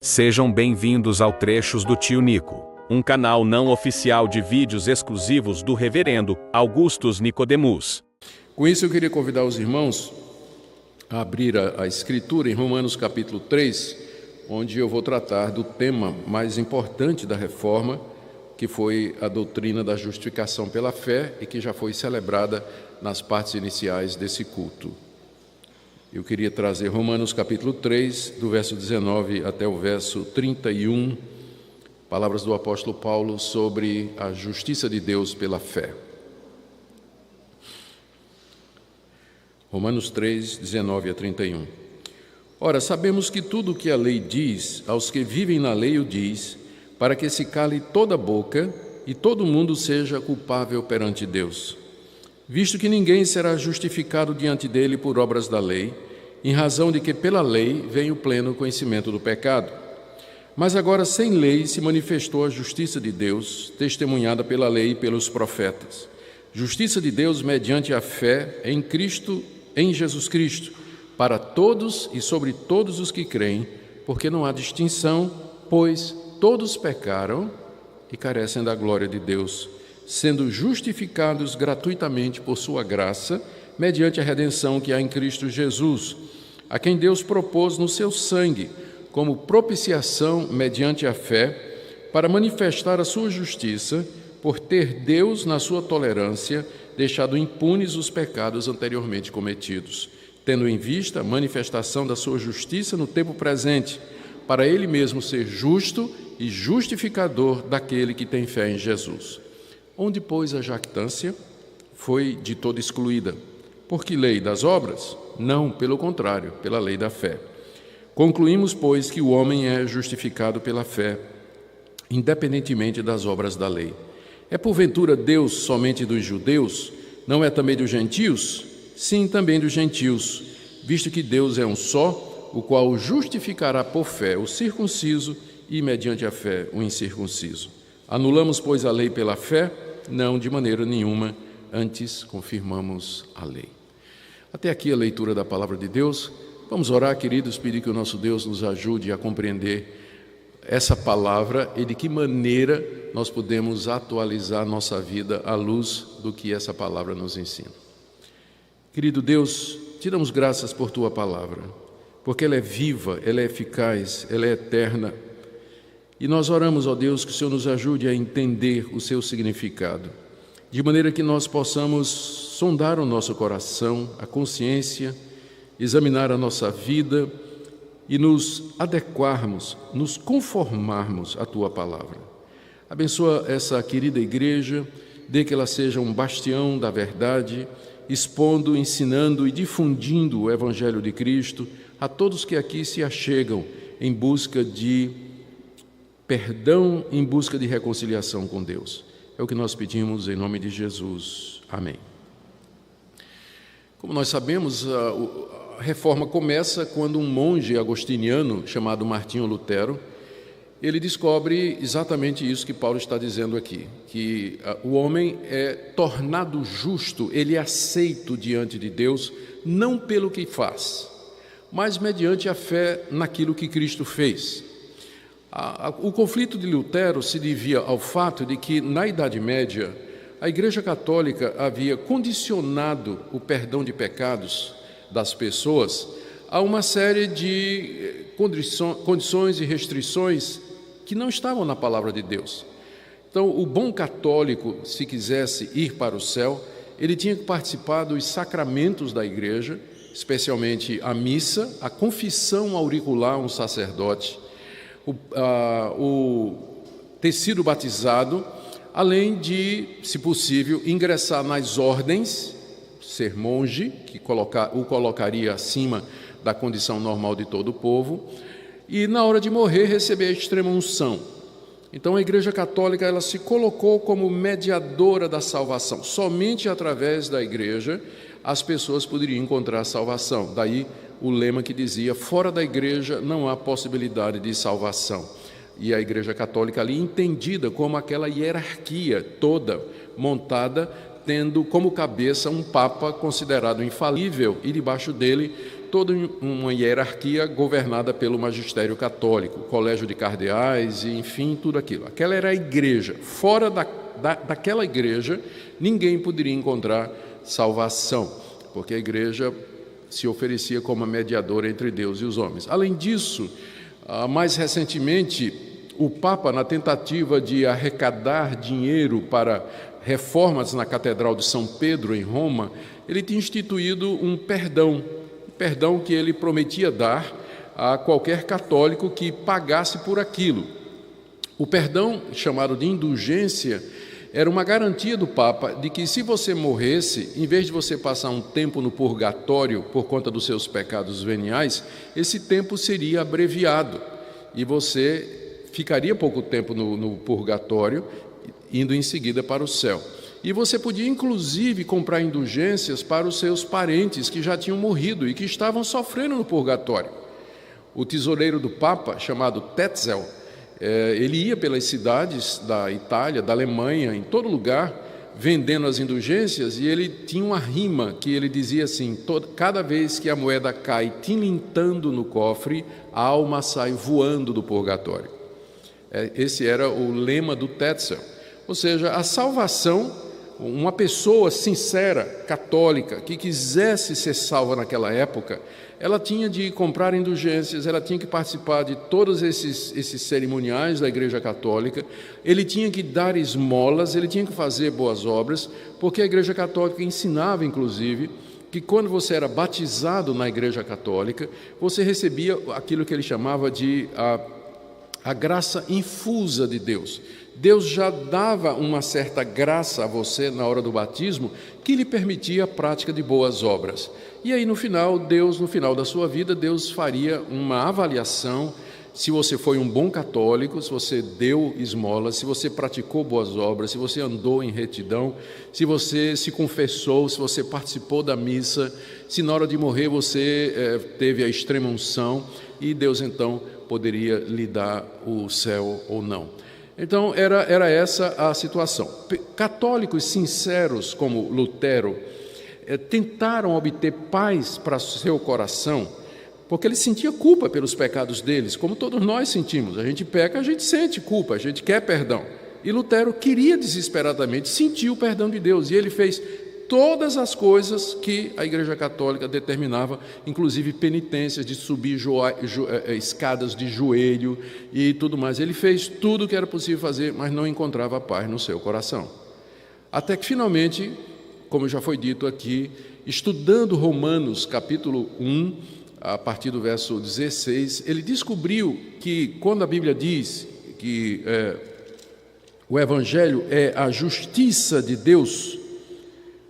Sejam bem-vindos ao Trechos do Tio Nico, um canal não oficial de vídeos exclusivos do Reverendo Augustus Nicodemus. Com isso eu queria convidar os irmãos a abrir a Escritura em Romanos capítulo 3, onde eu vou tratar do tema mais importante da Reforma, que foi a doutrina da justificação pela fé e que já foi celebrada nas partes iniciais desse culto. Eu queria trazer Romanos capítulo 3, do verso 19 até o verso 31, palavras do apóstolo Paulo sobre a justiça de Deus pela fé. Romanos 3, 19 a 31. Ora, sabemos que tudo o que a lei diz, aos que vivem na lei o diz, para que se cale toda a boca e todo mundo seja culpável perante Deus. Visto que ninguém será justificado diante dele por obras da lei, em razão de que pela lei vem o pleno conhecimento do pecado. Mas agora sem lei se manifestou a justiça de Deus, testemunhada pela lei e pelos profetas. Justiça de Deus mediante a fé em Cristo, em Jesus Cristo, para todos e sobre todos os que creem, porque não há distinção, pois todos pecaram e carecem da glória de Deus, sendo justificados gratuitamente por sua graça, mediante a redenção que há em Cristo Jesus, a quem Deus propôs no seu sangue, como propiciação mediante a fé, para manifestar a sua justiça, por ter Deus, na sua tolerância, deixado impunes os pecados anteriormente cometidos, tendo em vista a manifestação da sua justiça no tempo presente, para Ele mesmo ser justo e justificador daquele que tem fé em Jesus. Onde, pois, a jactância foi de todo excluída. Por que lei das obras? Não, pelo contrário, pela lei da fé. Concluímos, pois, que o homem é justificado pela fé, independentemente das obras da lei. É porventura Deus somente dos judeus? Não é também dos gentios? Sim, também dos gentios, visto que Deus é um só, o qual justificará por fé o circunciso e, mediante a fé, o incircunciso. Anulamos, pois, a lei pela fé? Não, de maneira nenhuma, antes confirmamos a lei. Até aqui a leitura da palavra de Deus. Vamos orar, queridos, pedir que o nosso Deus nos ajude a compreender essa palavra e de que maneira nós podemos atualizar nossa vida à luz do que essa palavra nos ensina. Querido Deus, te damos graças por tua palavra, porque ela é viva, ela é eficaz, ela é eterna. E nós oramos, ó Deus, que o Senhor nos ajude a entender o seu significado, de maneira que nós possamos sondar o nosso coração, a consciência, examinar a nossa vida e nos adequarmos, nos conformarmos à tua palavra. Abençoa essa querida igreja, dê que ela seja um bastião da verdade, expondo, ensinando e difundindo o Evangelho de Cristo a todos que aqui se achegam em busca de perdão, em busca de reconciliação com Deus. É o que nós pedimos em nome de Jesus. Amém. Como nós sabemos, a reforma começa quando um monge agostiniano chamado Martinho Lutero, ele descobre exatamente isso que Paulo está dizendo aqui, que o homem é tornado justo, ele é aceito diante de Deus, não pelo que faz, mas mediante a fé naquilo que Cristo fez. O conflito de Lutero se devia ao fato de que, na Idade Média, a Igreja Católica havia condicionado o perdão de pecados das pessoas a uma série de condições e restrições que não estavam na palavra de Deus. Então, o bom católico, se quisesse ir para o céu, ele tinha que participar dos sacramentos da Igreja, especialmente a missa, a confissão auricular a um sacerdote, o ter sido batizado, além de, se possível, ingressar nas ordens, ser monge, que o colocaria acima da condição normal de todo o povo, e na hora de morrer receber a extrema unção. Então a Igreja Católica ela se colocou como mediadora da salvação. Somente através da Igreja as pessoas poderiam encontrar salvação. Daí o lema que dizia: fora da Igreja não há possibilidade de salvação. E a Igreja Católica ali entendida como aquela hierarquia toda montada, tendo como cabeça um Papa considerado infalível e debaixo dele toda uma hierarquia governada pelo magistério católico, colégio de cardeais e, enfim, tudo aquilo. Aquela era a igreja. Fora daquela igreja, ninguém poderia encontrar salvação, porque a igreja se oferecia como a mediadora entre Deus e os homens. Além disso, mais recentemente, o Papa, na tentativa de arrecadar dinheiro para reformas na Catedral de São Pedro, em Roma, ele tinha instituído um perdão que ele prometia dar a qualquer católico que pagasse por aquilo. O perdão, chamado de indulgência, era uma garantia do Papa de que, se você morresse, em vez de você passar um tempo no purgatório por conta dos seus pecados veniais, esse tempo seria abreviado e você ficaria pouco tempo no purgatório, indo em seguida para o céu. E você podia, inclusive, comprar indulgências para os seus parentes que já tinham morrido e que estavam sofrendo no purgatório. O tesoureiro do Papa, chamado Tetzel, ele ia pelas cidades da Itália, da Alemanha, em todo lugar, vendendo as indulgências, e ele tinha uma rima que ele dizia assim: cada vez que a moeda cai tilintando no cofre, a alma sai voando do purgatório. Esse era o lema do Tetzel. Ou seja, a salvação, uma pessoa sincera, católica, que quisesse ser salva naquela época, ela tinha de comprar indulgências, ela tinha que participar de todos esses cerimoniais da Igreja Católica, ele tinha que dar esmolas, ele tinha que fazer boas obras, porque a Igreja Católica ensinava, inclusive, que quando você era batizado na Igreja Católica, você recebia aquilo que ele chamava de a graça infusa de Deus. Deus já dava uma certa graça a você na hora do batismo que lhe permitia a prática de boas obras. E aí no final da sua vida, Deus faria uma avaliação se você foi um bom católico, se você deu esmolas, se você praticou boas obras, se você andou em retidão, se você se confessou, se você participou da missa, se na hora de morrer você teve a extrema unção, e Deus então poderia lhe dar o céu ou não. Então, era essa a situação. Católicos sinceros como Lutero tentaram obter paz para seu coração, porque ele sentia culpa pelos pecados deles, como todos nós sentimos. A gente peca, a gente sente culpa, a gente quer perdão. E Lutero queria desesperadamente sentir o perdão de Deus, e ele fez todas as coisas que a Igreja Católica determinava, inclusive penitências de subir escadas de joelho e tudo mais. Ele fez tudo o que era possível fazer, mas não encontrava paz no seu coração. Até que finalmente, como já foi dito aqui, estudando Romanos capítulo 1, a partir do verso 16, ele descobriu que quando a Bíblia diz que o Evangelho é a justiça de Deus,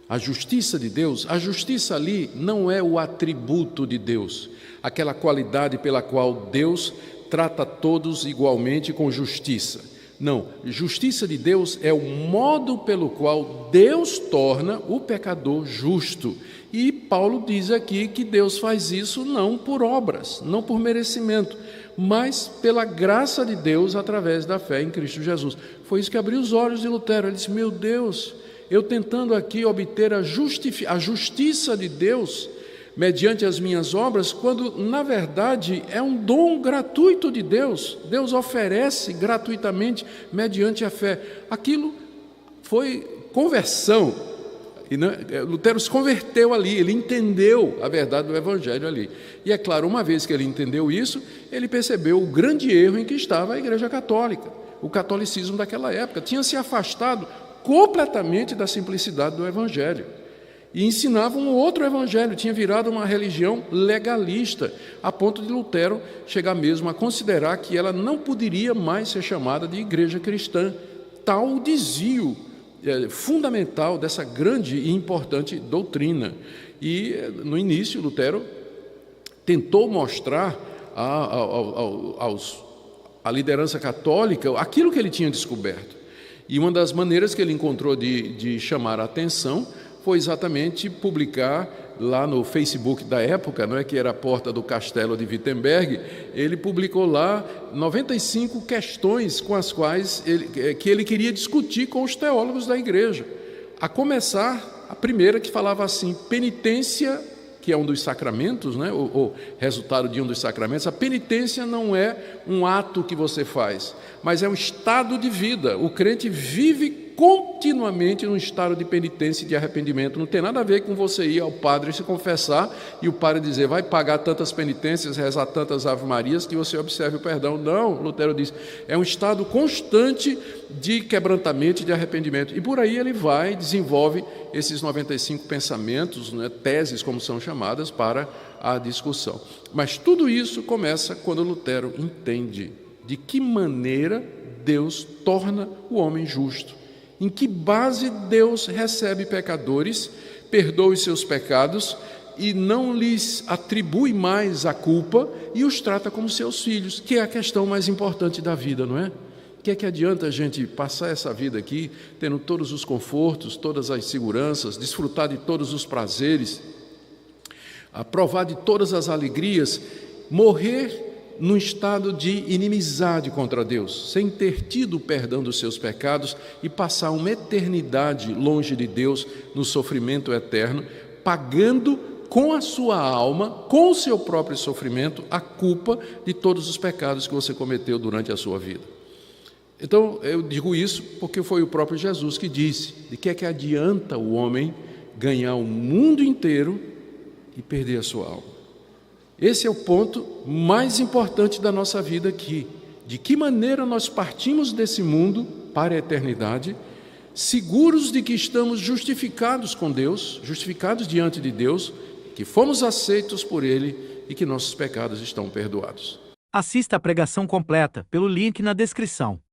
a justiça ali não é o atributo de Deus, aquela qualidade pela qual Deus trata todos igualmente com justiça. Não, justiça de Deus é o modo pelo qual Deus torna o pecador justo. E Paulo diz aqui que Deus faz isso não por obras, não por merecimento, mas pela graça de Deus através da fé em Cristo Jesus. Foi isso que abriu os olhos de Lutero. Ele disse: meu Deus, eu tentando aqui obter a justiça de Deus mediante as minhas obras, quando na verdade é um dom gratuito de Deus. Deus oferece gratuitamente mediante a fé. Aquilo foi conversão. E Lutero se converteu ali, ele entendeu a verdade do Evangelho ali. E é claro, uma vez que ele entendeu isso, ele percebeu o grande erro em que estava a Igreja Católica. O catolicismo daquela época tinha se afastado completamente da simplicidade do Evangelho e ensinava um outro Evangelho, tinha virado uma religião legalista, a ponto de Lutero chegar mesmo a considerar que ela não poderia mais ser chamada de igreja cristã. Tal o desvio fundamental dessa grande e importante doutrina. E no início Lutero tentou mostrar à liderança católica aquilo que ele tinha descoberto. E uma das maneiras que ele encontrou de chamar a atenção foi exatamente publicar lá no Facebook da época, não é, que era a porta do castelo de Wittenberg. Ele publicou lá 95 questões com as quais ele queria discutir com os teólogos da igreja. A começar, a primeira que falava assim: penitência que é um dos sacramentos, né? O resultado de um dos sacramentos, a penitência não é um ato que você faz, mas é um estado de vida. O crente vive continuamente num estado de penitência e de arrependimento. Não tem nada a ver com você ir ao padre se confessar e o padre dizer, vai pagar tantas penitências, rezar tantas ave-marias que você observe o perdão. Não, Lutero diz, é um estado constante de quebrantamento e de arrependimento. E por aí ele vai, desenvolve esses 95 pensamentos, né, teses, como são chamadas, para a discussão. Mas tudo isso começa quando Lutero entende de que maneira Deus torna o homem justo. Em que base Deus recebe pecadores, perdoa os seus pecados e não lhes atribui mais a culpa e os trata como seus filhos, que é a questão mais importante da vida, não é? O que é que adianta a gente passar essa vida aqui, tendo todos os todas as seguranças, desfrutar de todos os prazeres, provar de todas as alegrias, morrer num estado de inimizade contra Deus, sem ter tido o perdão dos seus pecados e passar uma eternidade longe de Deus no sofrimento eterno, pagando com a sua alma, com o seu próprio sofrimento, a culpa de todos os pecados que você cometeu durante a sua vida. Então, eu digo isso porque foi o próprio Jesus que disse, de que é que adianta o homem ganhar o mundo inteiro e perder a sua alma? Esse é o ponto mais importante da nossa vida aqui. De que maneira nós partimos desse mundo para a eternidade, seguros de que estamos justificados com Deus, justificados diante de Deus, que fomos aceitos por Ele e que nossos pecados estão perdoados. Assista a pregação completa pelo link na descrição.